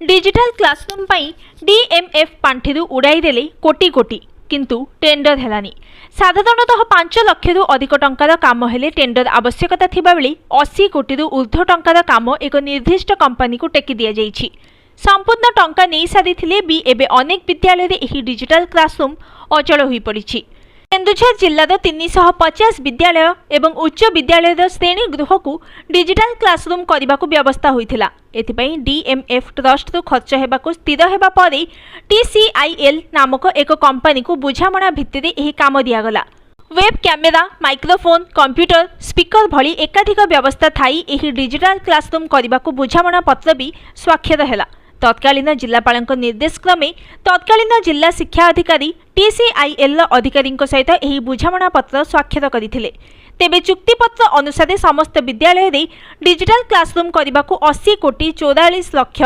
Digital classroom पाई DMF पांठिरू उड़ाई देले कोटी कोटी किंतु टेंडर हेलानी। साधारणतः 5 लाख रु अधिक टंकार काम हेले टेंडर आवश्यकता थिबा बेले 80 कोटी रु ऊर्ध्व टंकार काम एक निर्दिष्ट कंपनी को टेकी दिया जाइछि। संपूर्ण टंका नहीं सारिथिले भी एबे अनेक विद्यालय रे एही डिजिटल क्लासरूम अचल होई पड़िछि। केन्दुझर जिल्लार 350 विद्यालय एवं उच्च विद्यालय श्रेणी गृह को डिजिटल क्लासरूम करने को व्यवस्था होइथिला। एथिपई डीएमएफ ट्रस्ट रु खर्च हेबाको स्थिर हेबा परे टीसीआईएल नामक एक कंपनी को बुझामणा भित्तिरे एही काम दियागला। Web camera, microphone, computer, speaker भली एकाधिक व्यवस्था थाई एही डिजिटल क्लासरूम करने को बुझामणा पत्र भी स्वाक्षर हेला। तत्कालीन जिलापाल निर्देश क्रमे तत्कालीन जिला शिक्षा अधिकारी टीसीआईएल अधिकारी सहित यह बुझामणा पत्र स्वाक्षर करथिले। तेबे चुक्तिपत्र अनुसार समस्त विद्यालय डिजिटल क्लासरूम करने को 80 कोटी 44 लक्ष